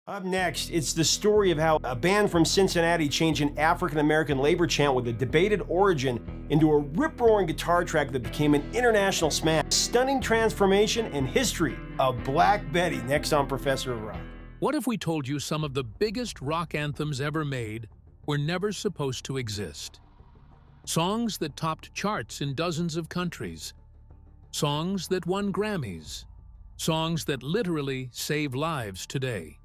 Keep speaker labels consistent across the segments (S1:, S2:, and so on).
S1: Up next, it's the story of how a band from Cincinnati changed an African-American labor chant with a debated origin into a rip-roaring guitar track that became an international smash. Stunning transformation and history of Black Betty, next on Professor of Rock.
S2: What if we told you some of the biggest rock anthems ever made were never supposed to exist? Songs that topped charts in dozens of countries. Songs that won Grammys. Songs that literally save lives today.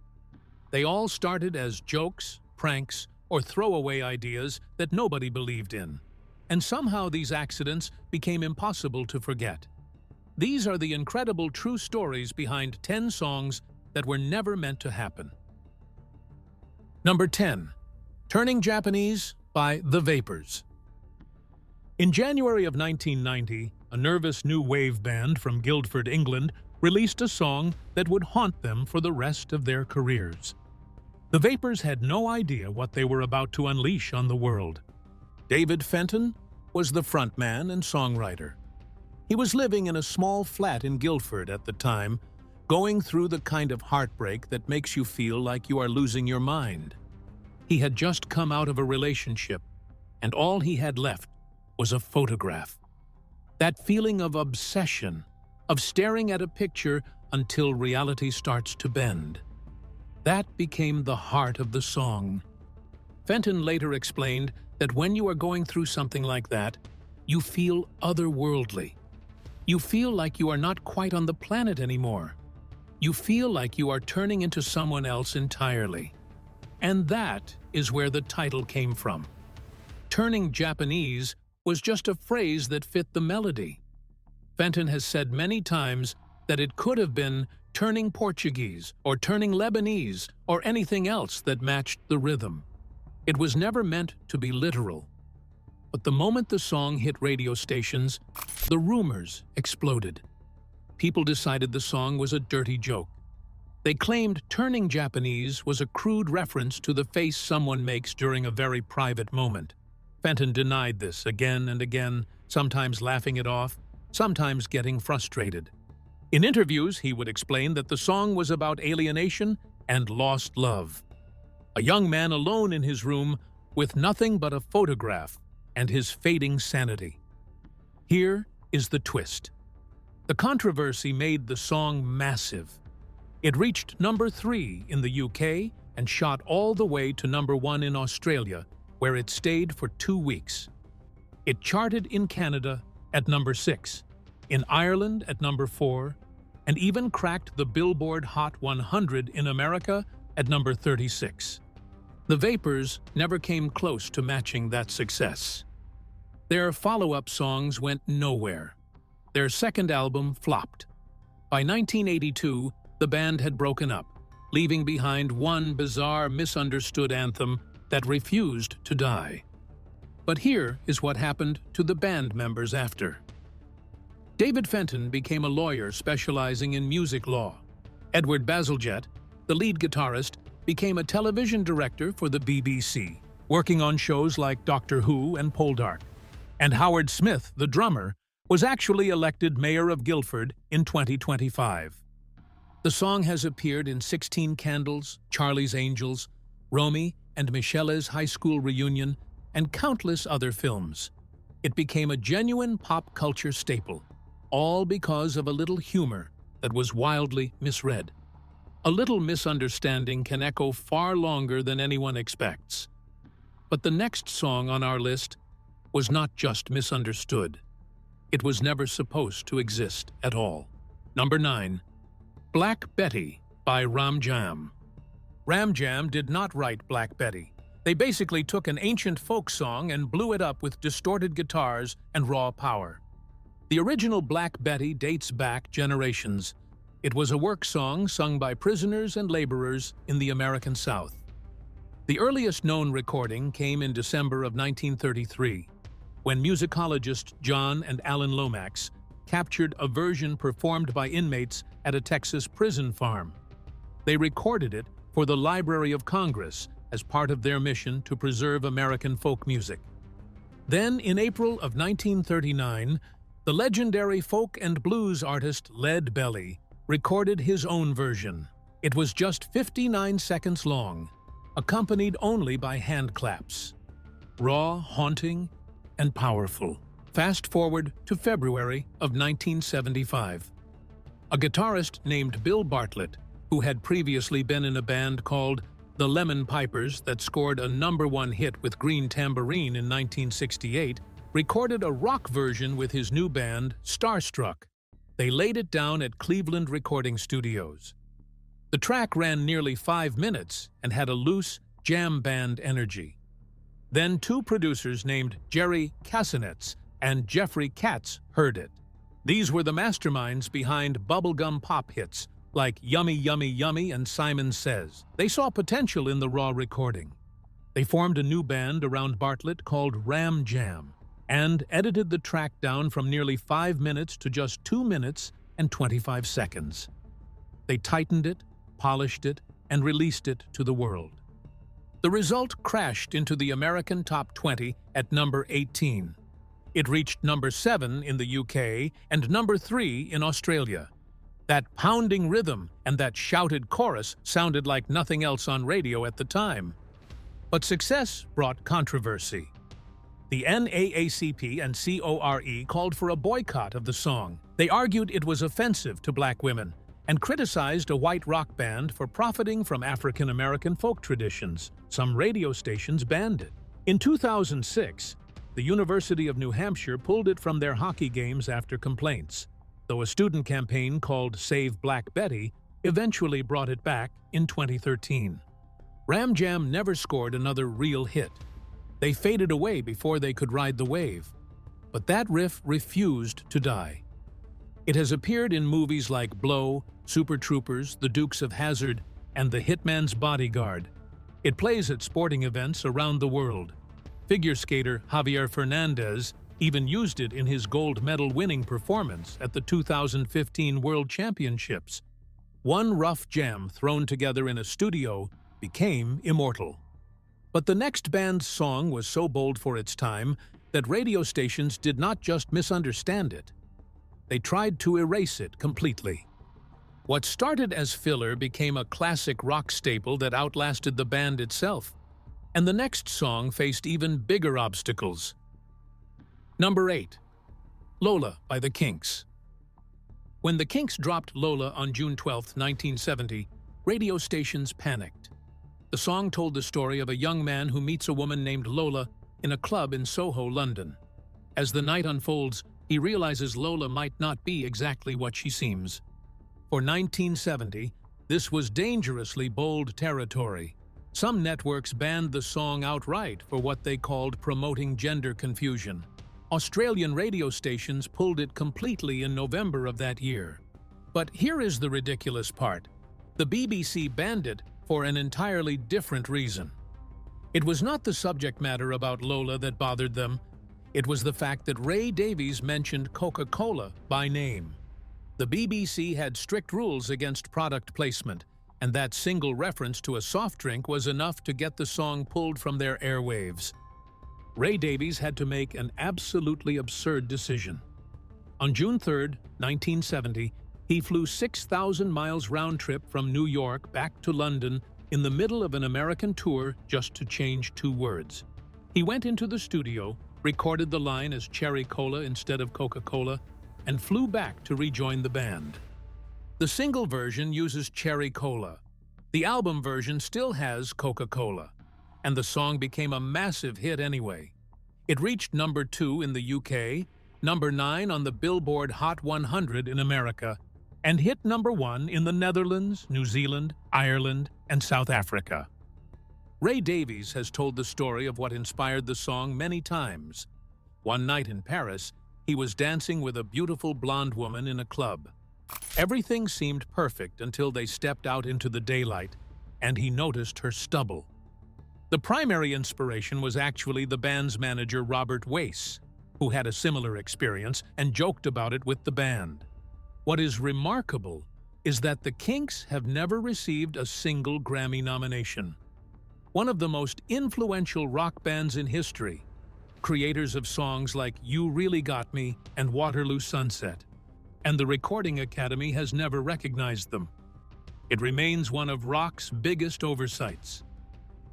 S2: They all started as jokes, pranks, or throwaway ideas that nobody believed in. And somehow these accidents became impossible to forget. These are the incredible true stories behind 10 songs that were never meant to happen. Number 10. Turning Japanese by The Vapors. In January of 1990, a nervous new wave band from Guildford, England, released a song that would haunt them for the rest of their careers. The Vapors had no idea what they were about to unleash on the world. David Fenton was the frontman and songwriter. He was living in a small flat in Guildford at the time, going through the kind of heartbreak that makes you feel like you are losing your mind. He had just come out of a relationship, and all he had left was a photograph. That feeling of obsession, of staring at a picture until reality starts to bend. That became the heart of the song. Fenton later explained that when you are going through something like that, you feel otherworldly. You feel like you are not quite on the planet anymore. You feel like you are turning into someone else entirely. And that is where the title came from. Turning Japanese was just a phrase that fit the melody. Fenton has said many times that it could have been turning Portuguese or turning Lebanese or anything else that matched the rhythm. It was never meant to be literal. But the moment the song hit radio stations, the rumors exploded. People decided the song was a dirty joke. They claimed turning Japanese was a crude reference to the face someone makes during a very private moment. Fenton denied this again and again, sometimes laughing it off, sometimes getting frustrated. In interviews, he would explain that the song was about alienation and lost love. A young man alone in his room with nothing but a photograph and his fading sanity. Here is the twist. The controversy made the song massive. It reached number 3 in the UK and shot all the way to number 1 in Australia, where it stayed for 2 weeks. It charted in Canada at number 6, in Ireland at number 4, and even cracked the Billboard Hot 100 in America at number 36. The Vapors never came close to matching that success. Their follow-up songs went nowhere. Their second album flopped. By 1982, the band had broken up, leaving behind one bizarre, misunderstood anthem that refused to die. But here is what happened to the band members after. David Fenton became a lawyer specializing in music law. Edward Bazalgette, the lead guitarist, became a television director for the BBC, working on shows like Doctor Who and Poldark. And Howard Smith, the drummer, was actually elected mayor of Guildford in 2025. The song has appeared in 16 Candles, Charlie's Angels, Romy and Michelle's High School Reunion, and countless other films. It became a genuine pop culture staple, all because of a little humor that was wildly misread. A little misunderstanding can echo far longer than anyone expects. But the next song on our list was not just misunderstood. It was never supposed to exist at all. Number 9. Black Betty by Ram Jam. Ram Jam did not write Black Betty. They basically took an ancient folk song and blew it up with distorted guitars and raw power. The original Black Betty dates back generations. It was a work song sung by prisoners and laborers in the American South. The earliest known recording came in December of 1933, when musicologist John and Alan Lomax captured a version performed by inmates at a Texas prison farm. They recorded it for the Library of Congress as part of their mission to preserve American folk music. Then, in April of 1939, the legendary folk and blues artist Lead Belly recorded his own version. It was just 59 seconds long, accompanied only by hand claps. Raw, haunting, and powerful. Fast forward to February of 1975. A guitarist named Bill Bartlett, who had previously been in a band called the Lemon Pipers that scored a #1 hit with Green Tambourine in 1968, recorded a rock version with his new band, Starstruck. They laid it down at Cleveland Recording Studios. The track ran nearly 5 minutes and had a loose, jam band energy. Then two producers named Jerry Kassenetz and Jeffrey Katz heard it. These were the masterminds behind bubblegum pop hits like Yummy Yummy Yummy and Simon Says. They saw potential in the raw recording. They formed a new band around Bartlett called Ram Jam and edited the track down from nearly 5 minutes to just 2 minutes and 25 seconds. They tightened it, polished it, and released it to the world. The result crashed into the American Top 20 at number 18. It reached number 7 in the UK and number 3 in Australia. That pounding rhythm and that shouted chorus sounded like nothing else on radio at the time. But success brought controversy. The NAACP and CORE called for a boycott of the song. They argued it was offensive to black women and criticized a white rock band for profiting from African-American folk traditions. Some radio stations banned it. In 2006, the University of New Hampshire pulled it from their hockey games after complaints, though a student campaign called Save Black Betty eventually brought it back in 2013. Ram Jam never scored another real hit. They faded away before they could ride the wave. But that riff refused to die. It has appeared in movies like Blow, Super Troopers, The Dukes of Hazzard, and The Hitman's Bodyguard. It plays at sporting events around the world. Figure skater Javier Fernandez even used it in his gold medal-winning performance at the 2015 World Championships. One rough jam thrown together in a studio became immortal. But the next band's song was so bold for its time that radio stations did not just misunderstand it. They tried to erase it completely. What started as filler became a classic rock staple that outlasted the band itself. And the next song faced even bigger obstacles. Number 8. Lola by the Kinks. When the Kinks dropped Lola on June 12, 1970, radio stations panicked. The song told the story of a young man who meets a woman named Lola in a club in Soho, London. As the night unfolds, he realizes Lola might not be exactly what she seems. For 1970, this was dangerously bold territory. Some networks banned the song outright for what they called promoting gender confusion. Australian radio stations pulled it completely in November of that year. But here is the ridiculous part. The BBC banned it for an entirely different reason. It was not the subject matter about Lola that bothered them. It was the fact that Ray Davies mentioned Coca-Cola by name. The BBC had strict rules against product placement, and that single reference to a soft drink was enough to get the song pulled from their airwaves. Ray Davies had to make an absolutely absurd decision. On June 3, 1970, he flew 6,000 miles round-trip from New York back to London in the middle of an American tour just to change 2 words. He went into the studio, recorded the line as Cherry Cola instead of Coca-Cola, and flew back to rejoin the band. The single version uses Cherry Cola. The album version still has Coca-Cola, and the song became a massive hit anyway. It reached number 2 in the UK, number 9 on the Billboard Hot 100 in America, and hit number 1 in the Netherlands, New Zealand, Ireland, and South Africa. Ray Davies has told the story of what inspired the song many times. One night in Paris, he was dancing with a beautiful blonde woman in a club. Everything seemed perfect until they stepped out into the daylight, and he noticed her stubble. The primary inspiration was actually the band's manager Robert Wace, who had a similar experience and joked about it with the band. What is remarkable is that the Kinks have never received a single Grammy nomination. One of the most influential rock bands in history, creators of songs like You Really Got Me and Waterloo Sunset, and the Recording Academy has never recognized them. It remains one of rock's biggest oversights.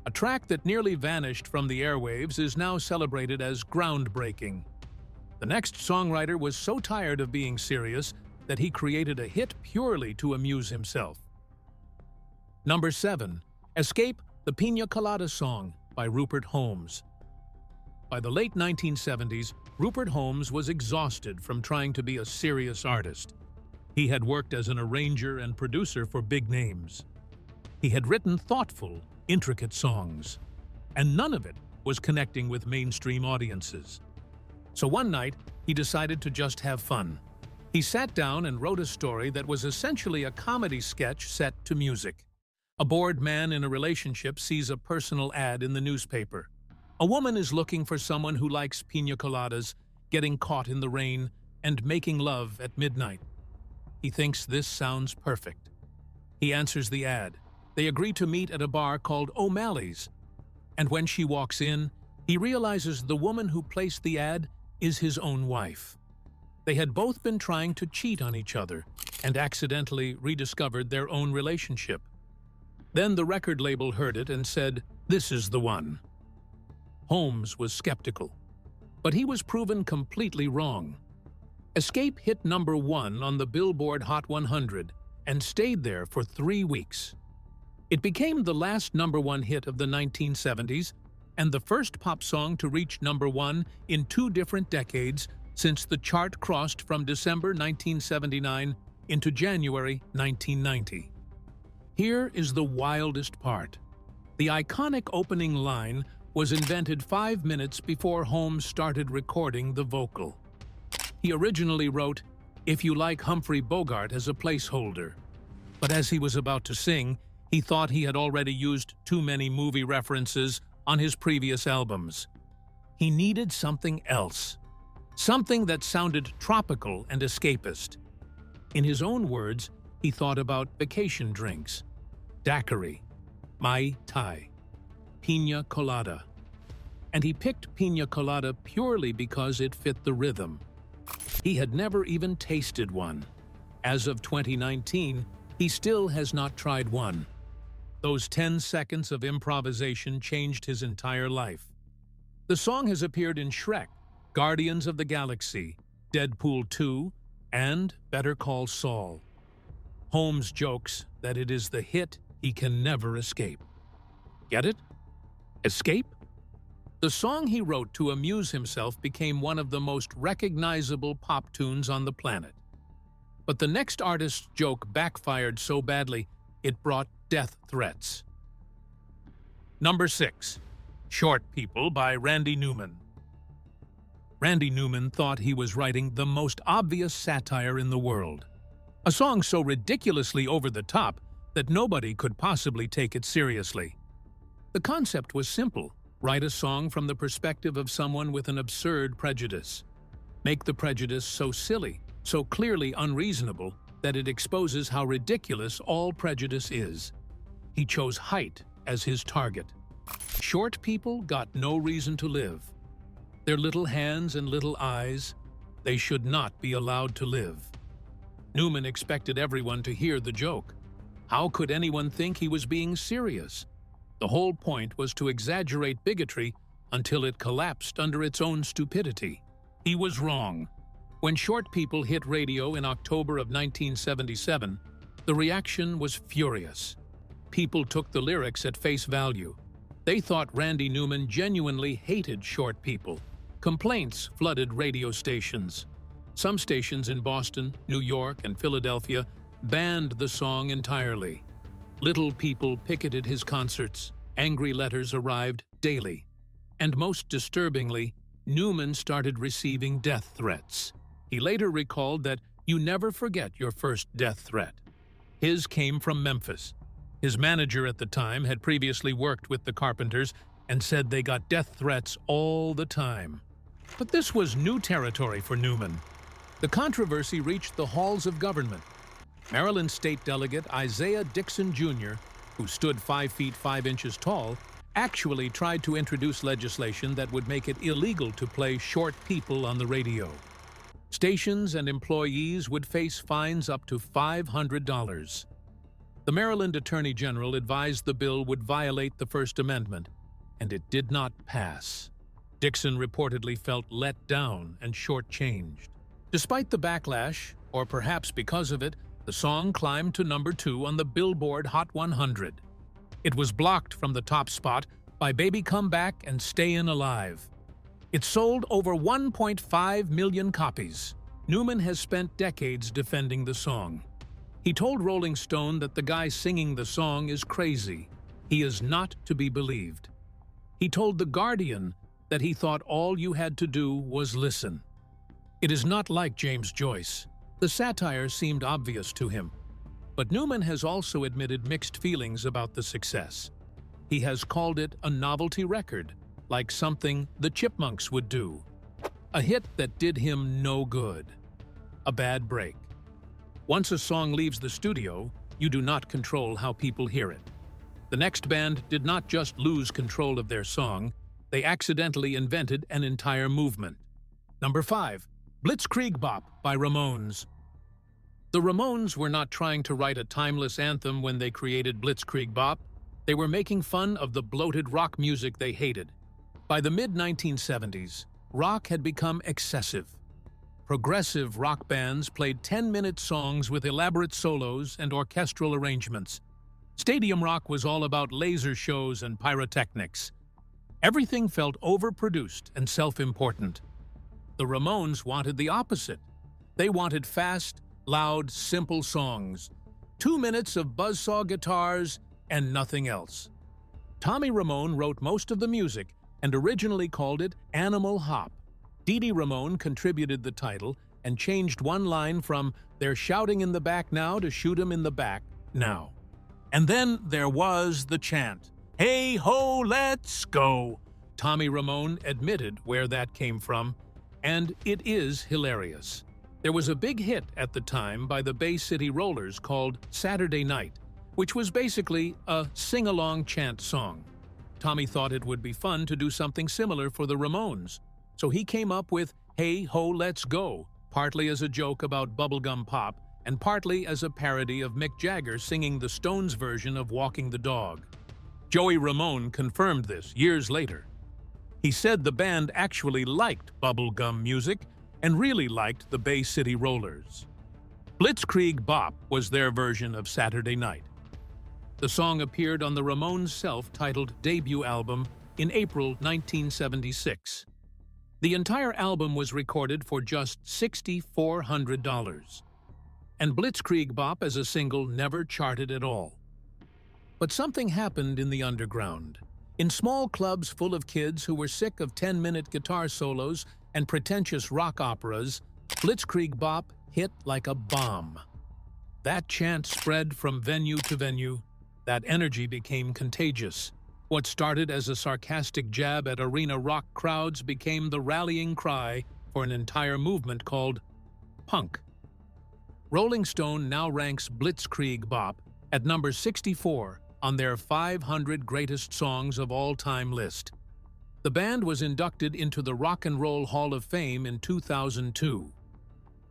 S2: A track that nearly vanished from the airwaves is now celebrated as groundbreaking. The next songwriter was so tired of being serious that he created a hit purely to amuse himself. Number 7. Escape, the Pina Colada Song by Rupert Holmes. By the late 1970s, Rupert Holmes was exhausted from trying to be a serious artist. He had worked as an arranger and producer for big names. He had written thoughtful, intricate songs, and none of it was connecting with mainstream audiences. So one night, he decided to just have fun. He sat down and wrote a story that was essentially a comedy sketch set to music. A bored man in a relationship sees a personal ad in the newspaper. A woman is looking for someone who likes pina coladas, getting caught in the rain, and making love at midnight. He thinks this sounds perfect. He answers the ad. They agree to meet at a bar called O'Malley's. And when she walks in, he realizes the woman who placed the ad is his own wife. They had both been trying to cheat on each other and accidentally rediscovered their own relationship. Then the record label heard it and said, "This is the one." Holmes was skeptical, but he was proven completely wrong. Escape hit number 1 on the Billboard Hot 100 and stayed there for 3 weeks. It became the last number 1 hit of the 1970s and the first pop song to reach number 1 in 2 different decades since the chart crossed from December 1979 into January 1990. Here is the wildest part. The iconic opening line was invented 5 minutes before Holmes started recording the vocal. He originally wrote, "If you like Humphrey Bogart" as a placeholder, but as he was about to sing, he thought he had already used too many movie references on his previous albums. He needed something else, something that sounded tropical and escapist. In his own words, he thought about vacation drinks, daiquiri, Mai Tai, pina colada. And he picked pina colada purely because it fit the rhythm. He had never even tasted one. As of 2019, he still has not tried one. Those 10 seconds of improvisation changed his entire life. The song has appeared in Shrek, Guardians of the Galaxy, Deadpool 2, and Better Call Saul. Holmes jokes that it is the hit he can never escape. Get it? Escape? The song he wrote to amuse himself became one of the most recognizable pop tunes on the planet. But the next artist's joke backfired so badly, it brought death threats. Number 6. Short People by Randy Newman. Randy Newman thought he was writing the most obvious satire in the world. A song so ridiculously over the top that nobody could possibly take it seriously. The concept was simple. Write a song from the perspective of someone with an absurd prejudice. Make the prejudice so silly, so clearly unreasonable, that it exposes how ridiculous all prejudice is. He chose height as his target. Short people got no reason to live. Their little hands and little eyes, they should not be allowed to live. Newman expected everyone to hear the joke. How could anyone think he was being serious? The whole point was to exaggerate bigotry until it collapsed under its own stupidity. He was wrong. When Short People hit radio in October of 1977, the reaction was furious. People took the lyrics at face value. They thought Randy Newman genuinely hated short people. Complaints flooded radio stations. Some stations in Boston, New York, and Philadelphia banned the song entirely. Little people picketed his concerts. Angry letters arrived daily. And most disturbingly, Newman started receiving death threats. He later recalled that you never forget your first death threat. His came from Memphis. His manager at the time had previously worked with the Carpenters and said they got death threats all the time. But this was new territory for Newman. The controversy reached the halls of government. Maryland State Delegate Isaiah Dixon Jr., who stood 5 feet 5 inches tall, actually tried to introduce legislation that would make it illegal to play Short People on the radio. Stations and employees would face fines up to $500. The Maryland Attorney General advised the bill would violate the First Amendment, and it did not pass. Dixon reportedly felt let down and shortchanged. Despite the backlash, or perhaps because of it, the song climbed to number 2 on the Billboard Hot 100. It was blocked from the top spot by Baby Come Back and Stayin Alive. It sold over 1.5 million copies. Newman has spent decades defending the song. He told Rolling Stone that the guy singing the song is crazy. He is not to be believed. He told The Guardian that he thought all you had to do was listen. It is not like James Joyce. The satire seemed obvious to him. But Newman has also admitted mixed feelings about the success. He has called it a novelty record, like something the Chipmunks would do. A hit that did him no good. A bad break. Once a song leaves the studio, you do not control how people hear it. The next band did not just lose control of their song, they accidentally invented an entire movement. Number 5. Blitzkrieg Bop by Ramones. The Ramones were not trying to write a timeless anthem when they created Blitzkrieg Bop. They were making fun of the bloated rock music they hated. By the mid-1970s, rock had become excessive. Progressive rock bands played 10-minute songs with elaborate solos and orchestral arrangements. Stadium rock was all about laser shows and pyrotechnics. Everything felt overproduced and self-important. The Ramones wanted the opposite. They wanted fast, loud, simple songs. 2 minutes of buzzsaw guitars and nothing else. Tommy Ramone wrote most of the music and originally called it Animal Hop. Dee Dee Ramone contributed the title and changed one line from "They're shouting in the back now" to "Shoot 'em in the back now." And then there was the chant, "Hey ho, let's go." Tommy Ramone admitted where that came from, and it is hilarious. There was a big hit at the time by the Bay City Rollers called Saturday Night, which was basically a sing-along chant song. Tommy thought it would be fun to do something similar for the Ramones, so he came up with "Hey Ho Let's Go," partly as a joke about bubblegum pop and partly as a parody of Mick Jagger singing the Stones version of Walking the Dog. Joey Ramone confirmed this years later. He said the band actually liked bubblegum music and really liked the Bay City Rollers. Blitzkrieg Bop was their version of Saturday Night. The song appeared on the Ramones' self-titled debut album in April 1976. The entire album was recorded for just $6,400. And Blitzkrieg Bop as a single never charted at all. But something happened in the underground. In small clubs full of kids who were sick of 10-minute guitar solos and pretentious rock operas, Blitzkrieg Bop hit like a bomb. That chant spread from venue to venue. That energy became contagious. What started as a sarcastic jab at arena rock crowds became the rallying cry for an entire movement called punk. Rolling Stone now ranks Blitzkrieg Bop at number 64 on their 500 Greatest Songs of All Time list. The band was inducted into the Rock and Roll Hall of Fame in 2002.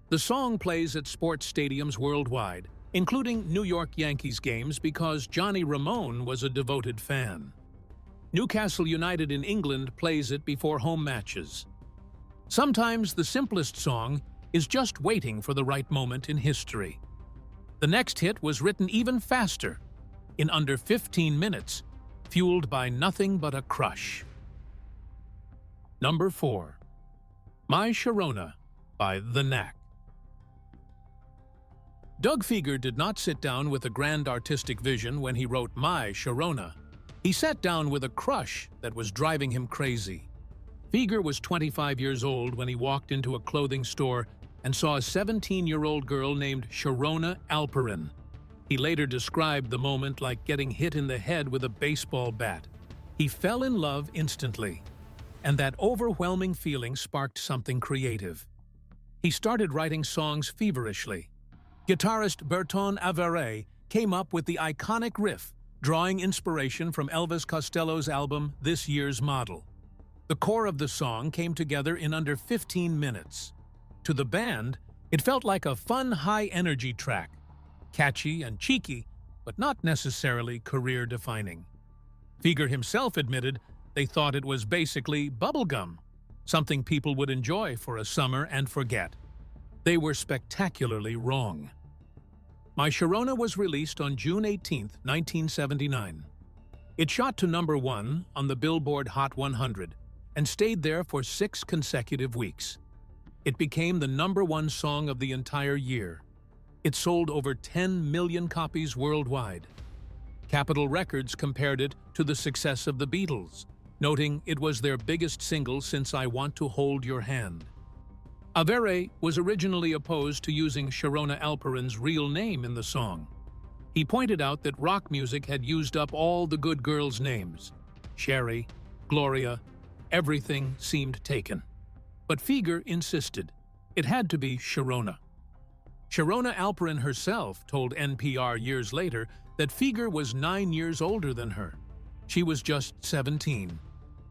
S2: The song plays at sports stadiums worldwide, including New York Yankees games because Johnny Ramone was a devoted fan. Newcastle United in England plays it before home matches. Sometimes the simplest song is just waiting for the right moment in history. The next hit was written even faster, in under 15 minutes, fueled by nothing but a crush. Number 4. My Sharona by The Knack. Doug Fieger did not sit down with a grand artistic vision when he wrote My Sharona. He sat down with a crush that was driving him crazy. Fieger was 25 years old when he walked into a clothing store and saw a 17-year-old girl named Sharona Alperin. He later described the moment like getting hit in the head with a baseball bat. He fell in love instantly, and that overwhelming feeling sparked something creative. He started writing songs feverishly. Guitarist Berton Avare came up with the iconic riff, drawing inspiration from Elvis Costello's album This Year's Model. The core of the song came together in under 15 minutes. To the band, it felt like a fun, high-energy track, catchy and cheeky, but not necessarily career-defining. Figer himself admitted they thought it was basically bubblegum, something people would enjoy for a summer and forget. They were spectacularly wrong. My Sharona was released on June 18, 1979. It shot to #1 on the Billboard Hot 100 and stayed there for 6 consecutive weeks. It became the #1 song of the entire year. It sold over 10 million copies worldwide. Capitol Records compared it to the success of the Beatles, noting it was their biggest single since I Want to Hold Your Hand. Avere was originally opposed to using Sharona Alperin's real name in the song. He pointed out that rock music had used up all the good girls' names. Sherry, Gloria, everything seemed taken. But Figer insisted it had to be Sharona. Sharona Alperin herself told NPR years later that Figer was 9 years older than her. She was just 17.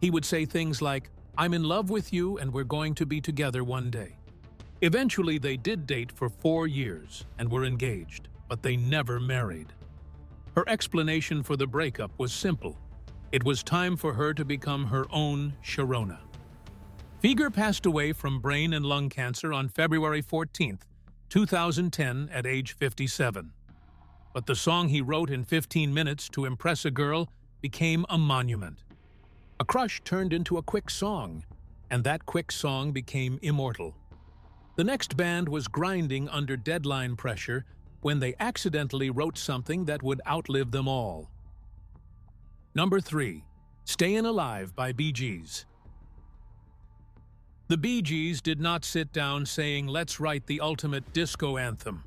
S2: He would say things like, "I'm in love with you and we're going to be together one day." Eventually, they did date for 4 years and were engaged, but they never married. Her explanation for the breakup was simple. It was time for her to become her own Sharona. Figer passed away from brain and lung cancer on February 14, 2010, at age 57. But the song he wrote in 15 minutes to impress a girl became a monument. A crush turned into a quick song, and that quick song became immortal. The next band was grinding under deadline pressure when they accidentally wrote something that would outlive them all. Number 3. Stayin' Alive by Bee Gees. The Bee Gees did not sit down saying, "Let's write the ultimate disco anthem."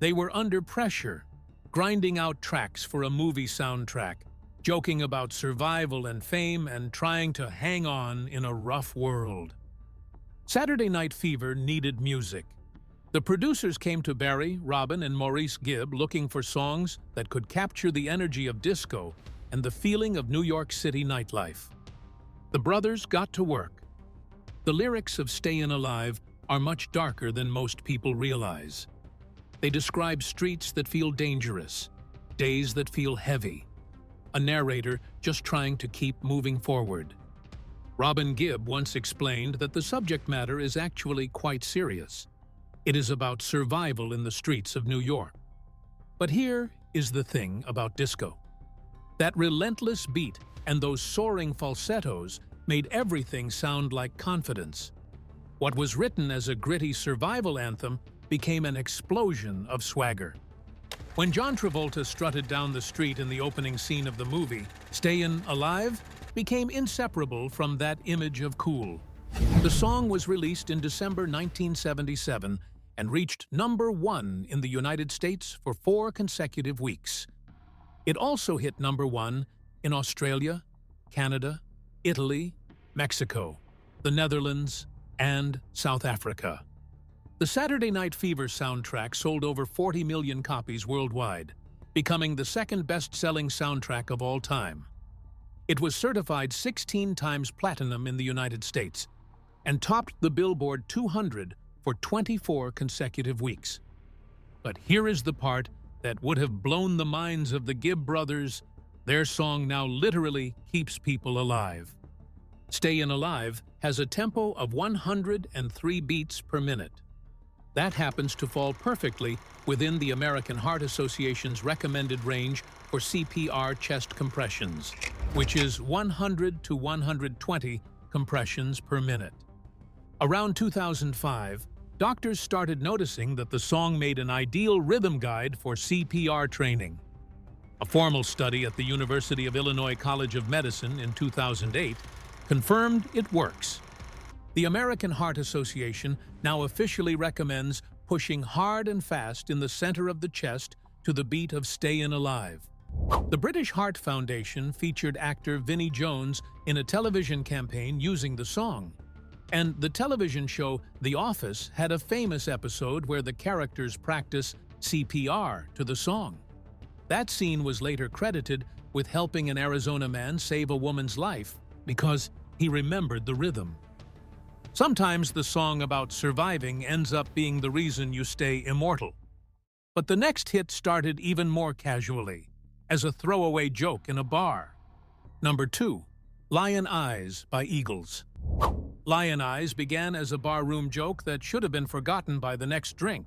S2: They were under pressure, grinding out tracks for a movie soundtrack, joking about survival and fame and trying to hang on in a rough world. Saturday Night Fever needed music. The producers came to Barry, Robin, and Maurice Gibb looking for songs that could capture the energy of disco and the feeling of New York City nightlife. The brothers got to work. The lyrics of Stayin' Alive are much darker than most people realize. They describe streets that feel dangerous, days that feel heavy, a narrator just trying to keep moving forward. Robin Gibb once explained that the subject matter is actually quite serious. It is about survival in the streets of New York. But here is the thing about disco. That relentless beat and those soaring falsettos made everything sound like confidence. What was written as a gritty survival anthem became an explosion of swagger. When John Travolta strutted down the street in the opening scene of the movie, Stayin' Alive became inseparable from that image of cool. The song was released in December 1977 and reached #1 in the United States for 4 consecutive weeks. It also hit #1 in Australia, Canada, Italy, Mexico, the Netherlands, and South Africa. The Saturday Night Fever soundtrack sold over 40 million copies worldwide, becoming the second best-selling soundtrack of all time. It was certified 16 times platinum in the United States and topped the Billboard 200 for 24 consecutive weeks. But here is the part that would have blown the minds of the Gibb brothers. Their song now literally keeps people alive. Stayin' Alive has a tempo of 103 beats per minute. That happens to fall perfectly within the American Heart Association's recommended range for CPR chest compressions, which is 100 to 120 compressions per minute. Around 2005, doctors started noticing that the song made an ideal rhythm guide for CPR training. A formal study at the University of Illinois College of Medicine in 2008 confirmed it works. The American Heart Association now officially recommends pushing hard and fast in the center of the chest to the beat of Stayin' Alive. The British Heart Foundation featured actor Vinnie Jones in a television campaign using the song. And the television show The Office had a famous episode where the characters practice CPR to the song. That scene was later credited with helping an Arizona man save a woman's life because he remembered the rhythm. Sometimes the song about surviving ends up being the reason you stay immortal. But the next hit started even more casually, as a throwaway joke in a bar. Number 2, Lyin Eyes by Eagles. Lyin Eyes began as a barroom joke that should have been forgotten by the next drink.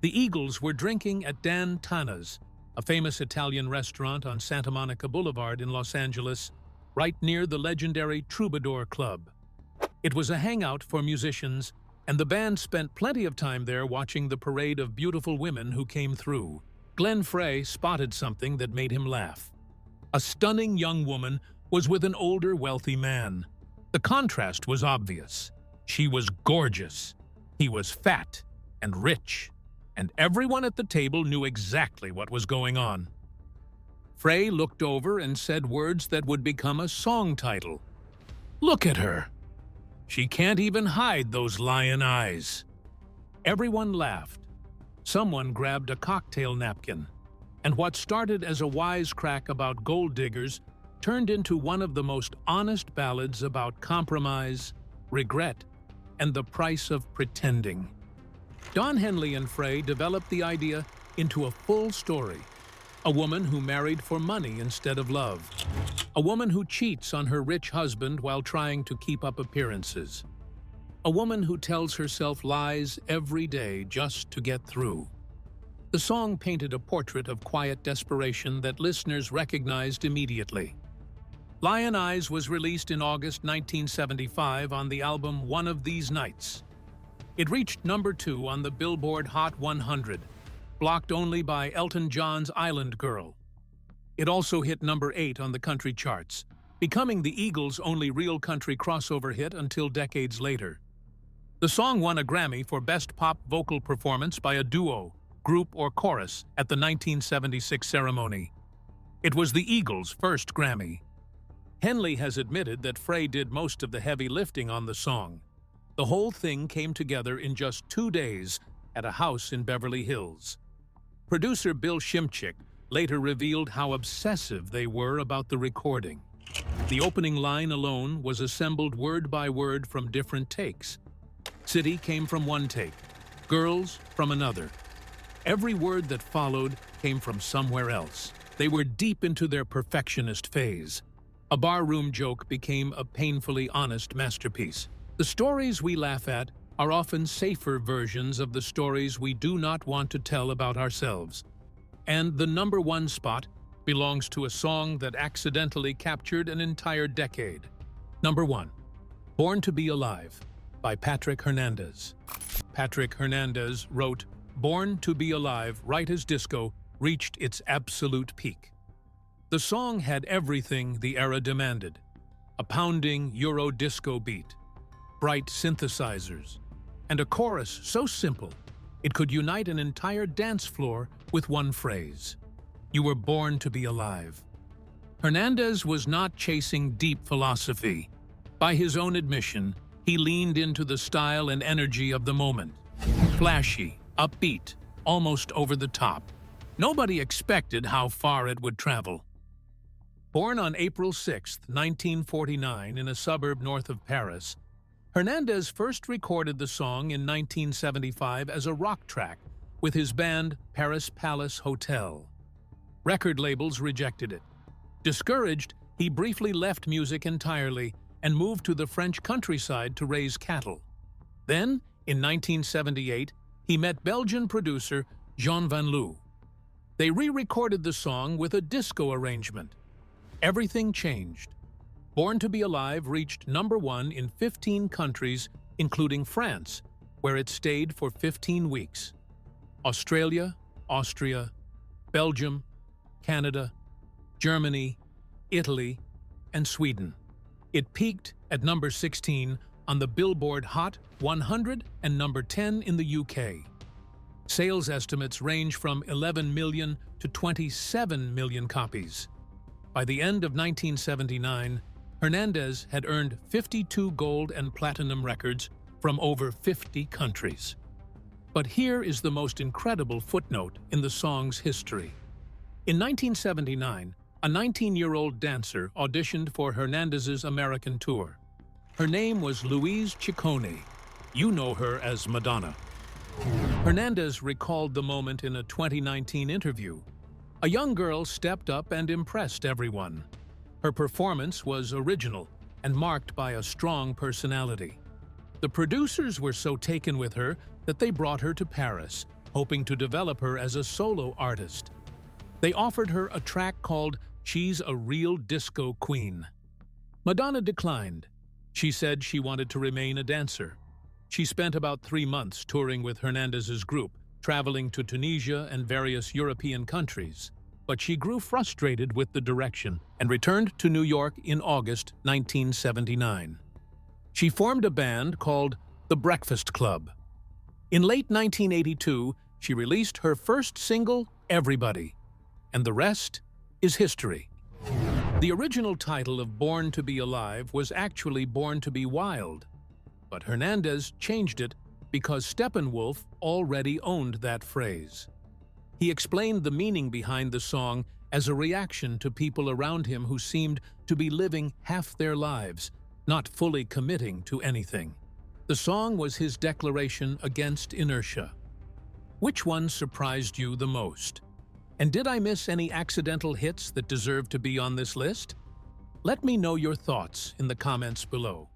S2: The Eagles were drinking at Dan Tana's, a famous Italian restaurant on Santa Monica Boulevard in Los Angeles, right near the legendary Troubadour Club. It was a hangout for musicians, and the band spent plenty of time there watching the parade of beautiful women who came through. Glenn Frey spotted something that made him laugh. A stunning young woman was with an older, wealthy man. The contrast was obvious. She was gorgeous. He was fat and rich, and everyone at the table knew exactly what was going on. Frey looked over and said words that would become a song title. "Look at her. She can't even hide those lion eyes." Everyone laughed. Someone grabbed a cocktail napkin, and what started as a wisecrack about gold diggers turned into one of the most honest ballads about compromise, regret, and the price of pretending. Don Henley and Frey developed the idea into a full story. A woman who married for money instead of love. A woman who cheats on her rich husband while trying to keep up appearances. A woman who tells herself lies every day just to get through. The song painted a portrait of quiet desperation that listeners recognized immediately. Lyin Eyes was released in August 1975 on the album One of These Nights. It reached number 2 on the Billboard Hot 100, blocked only by Elton John's Island Girl. It also hit number 8 on the country charts, becoming the Eagles' only real country crossover hit until decades later. The song won a Grammy for Best Pop Vocal Performance by a duo, group, or chorus at the 1976 ceremony. It was the Eagles' first Grammy. Henley has admitted that Frey did most of the heavy lifting on the song. The whole thing came together in just 2 days at a house in Beverly Hills. Producer Bill Shimchick later revealed how obsessive they were about the recording. The opening line alone was assembled word by word from different takes. City came from one take, girls from another. Every word that followed came from somewhere else. They were deep into their perfectionist phase. A barroom joke became a painfully honest masterpiece. The stories we laugh at are often safer versions of the stories we do not want to tell about ourselves. And the number 1 spot belongs to a song that accidentally captured an entire decade. Number 1, Born to Be Alive by Patrick Hernandez. Patrick Hernandez wrote, "Born to Be Alive, right as disco reached its absolute peak." The song had everything the era demanded: a pounding Euro disco beat, bright synthesizers, and a chorus so simple it could unite an entire dance floor with one phrase: "You were born to be alive." Hernandez was not chasing deep philosophy. By his own admission, he leaned into the style and energy of the moment. Flashy, upbeat, almost over the top. Nobody expected how far it would travel. Born on April 6, 1949, in a suburb north of Paris, Hernandez first recorded the song in 1975 as a rock track with his band Paris Palace Hotel. Record labels rejected it. Discouraged, he briefly left music entirely and moved to the French countryside to raise cattle. Then, in 1978, he met Belgian producer Jean Van Loo. They re-recorded the song with a disco arrangement. Everything changed. Born to Be Alive reached number 1 in 15 countries, including France, where it stayed for 15 weeks. Australia, Austria, Belgium, Canada, Germany, Italy, and Sweden. It peaked at number 16 on the Billboard Hot 100 and number 10 in the UK. Sales estimates range from 11 million to 27 million copies. By the end of 1979, Hernandez had earned 52 gold and platinum records from over 50 countries. But here is the most incredible footnote in the song's history. In 1979, a 19-year-old dancer auditioned for Hernandez's American tour. Her name was Louise Ciccone. You know her as Madonna. Hernandez recalled the moment in a 2019 interview. A young girl stepped up and impressed everyone. Her performance was original and marked by a strong personality. The producers were so taken with her that they brought her to Paris, hoping to develop her as a solo artist. They offered her a track called "She's a Real Disco Queen." Madonna declined. She said she wanted to remain a dancer. She spent about 3 months touring with Hernandez's group, traveling to Tunisia and various European countries. But she grew frustrated with the direction and returned to New York in August 1979. She formed a band called The Breakfast Club. In late 1982, she released her first single, Everybody, and the rest is history. The original title of Born to Be Alive was actually Born to Be Wild, but Hernandez changed it because Steppenwolf already owned that phrase. He explained the meaning behind the song as a reaction to people around him who seemed to be living half their lives, not fully committing to anything. The song was his declaration against inertia. Which one surprised you the most? And did I miss any accidental hits that deserve to be on this list? Let me know your thoughts in the comments below.